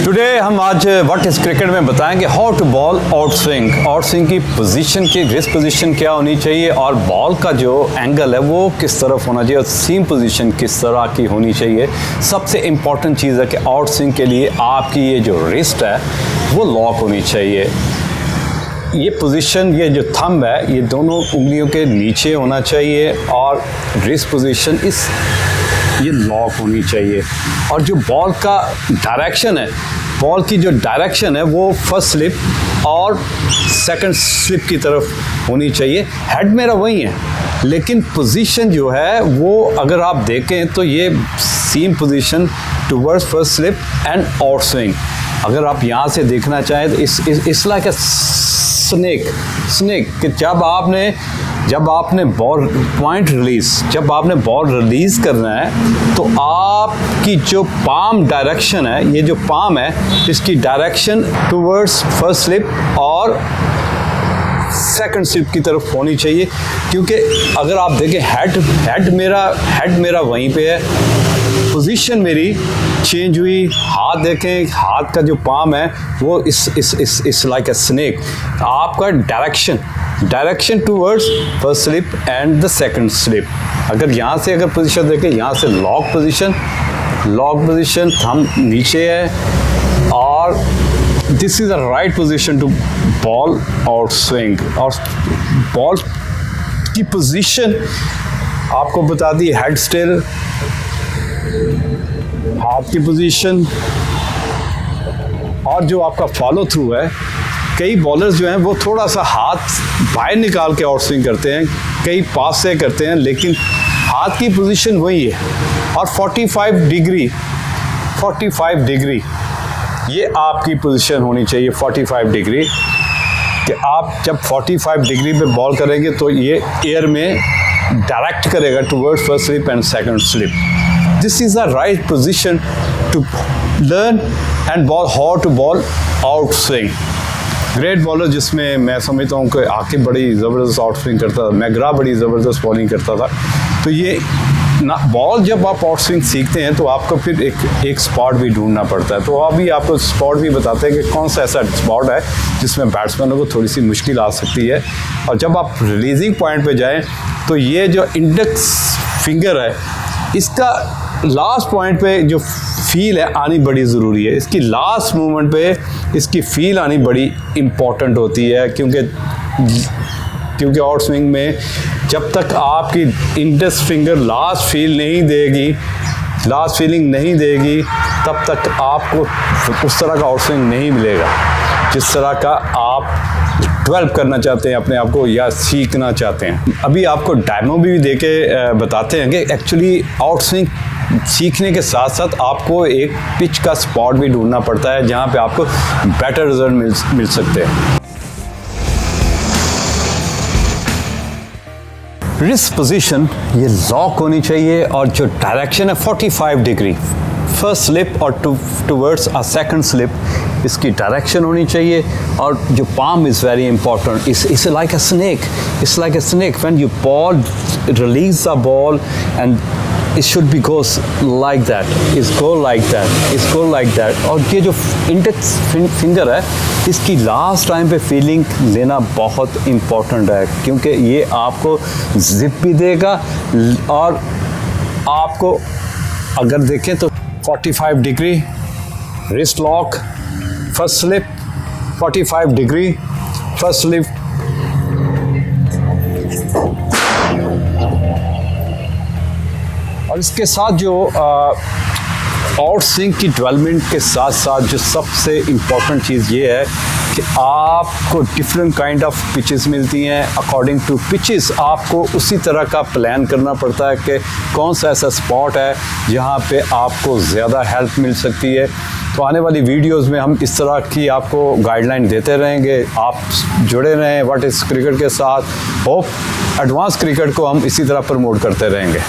Today हम आज what is cricket में बताएंगे how to bowl out swing की पोजीशन की रिस्ट पोजीशन क्या होनी चाहिए और बॉल का जो एंगल है वो किस तरफ होना चाहिए और सीम पोजीशन किस तरह की होनी चाहिए। सबसे इम्पॉर्टेंट चीज़ है कि आउट स्विंग के लिए आपकी ये जो रिस्ट है वो लॉक होनी चाहिए। ये पोजीशन, ये जो थंब है ये दोनों उंगलियों के नीचे होना चाहिए और रिस्ट पोजीशन ये लॉक होनी चाहिए। और जो बॉल का डायरेक्शन है, बॉल की जो डायरेक्शन है वो फर्स्ट स्लिप और सेकंड स्लिप की तरफ होनी चाहिए। हेड मेरा वही है लेकिन पोजीशन जो है वो अगर आप देखें तो ये same position towards first slip and out swing. अगर आप यहाँ से देखना चाहें तो इस लाइक स्नेक कि जब आपने बॉल पॉइंट रिलीज, जब आपने बॉल रिलीज करना है तो आपकी जो पाम डायरेक्शन है, ये जो पाम है इसकी डायरेक्शन टुवर्ड्स फर्स्ट स्लिप और सेकंड स्लिप की तरफ होनी चाहिए। क्योंकि अगर आप देखें हेड मेरा वहीं पे है, पोजीशन मेरी चेंज हुई। हाथ देखें, हाथ का जो पाम है वो इस लाइक ए स्नेक। आपका direction towards first slip and the second slip. अगर यहाँ से अगर पोजीशन देखें, यहाँ से लॉक पोजीशन थंब नीचे है और this is the right position to bowl out swing. और बॉल की पोजीशन आपको बता दी, हेड स्टिल, हाथ की पोजीशन और जो आपका फॉलो थ्रू है। कई बॉलर्स जो हैं वो थोड़ा सा हाथ बाहर निकाल के आउट स्विंग करते हैं, कई पास से करते हैं, लेकिन हाथ की पोजीशन वही है। और 45 डिग्री ये आपकी पोजीशन होनी चाहिए। 45 डिग्री कि आप जब 45 डिग्री पे बॉल करेंगे तो ये एयर में डायरेक्ट करेगा towards first slip and second slip. This is the right position to learn and ball how to ball out swing. Great bowler जिसमें मैं समझता हूँ कि आके बड़ी ज़बरदस्त आउट स्विंग करता था, मैगरा बड़ी ज़बरदस्त बॉलिंग करता था। तो ये ना बॉल जब आप आउट स्विंग सीखते हैं तो आपको फिर एक स्पॉट भी ढूंढना पड़ता है। तो अभी आपको स्पॉट भी बताते हैं कि कौन सा ऐसा स्पॉट है जिसमें बैट्समैनों को थोड़ी सी मुश्किल आ सकती है। और जब आप रिलीजिंग पॉइंट पे जाएं तो ये जो इंडेक्स फिंगर है इसका लास्ट पॉइंट पे जो फील है आनी बड़ी ज़रूरी है। इसकी लास्ट मूवमेंट पे इसकी फील आनी बड़ी इम्पॉर्टेंट होती है। क्योंकि आउट स्विंग में जब तक आपकी इंडेक्स फिंगर लास्ट फीलिंग नहीं देगी तब तक आपको उस तरह का आउट स्विंग नहीं मिलेगा जिस तरह का आप डेवलप करना चाहते हैं अपने आप को या सीखना चाहते हैं। अभी आपको डेमो भी दे के बताते हैं कि एक्चुअली आउट स्विंग सीखने के साथ साथ आपको एक पिच का स्पॉट भी ढूंढना पड़ता है जहां पे आपको बेटर रिजल्ट मिल सकते हैं। रिस्ट पोजीशन ये लॉक होनी चाहिए और जो डायरेक्शन है 45 डिग्री फर्स्ट स्लिप और टुवर्ड्स अ सेकंड स्लिप, इसकी डायरेक्शन होनी चाहिए। और जो palm is very important, it's like a snake when you ball release the ball and it should be goes like that, it's go like that। और ये जो index finger है इसकी लास्ट टाइम पे फीलिंग लेना बहुत इम्पोर्टेंट है क्योंकि ये आपको जिप भी देगा। और आपको अगर देखें तो 45 degree wrist lock first slip, 45 degree first slip और इसके साथ जो आउट स्विंग की डेवलपमेंट के साथ साथ जो सबसे इम्पॉर्टेंट चीज़ ये है कि आपको डिफरेंट काइंड ऑफ पिचेस मिलती हैं। अकॉर्डिंग टू पिचेस आपको उसी तरह का प्लान करना पड़ता है कि कौन सा ऐसा स्पॉट है जहाँ पे आपको ज़्यादा हेल्प मिल सकती है। तो आने वाली वीडियोस में हम इस तरह की आपको गाइडलाइन देते रहेंगे। आप जुड़े रहें व्हाट इज़ क्रिकेट के साथ। होप एडवांस क्रिकेट को हम इसी तरह प्रमोट करते रहेंगे।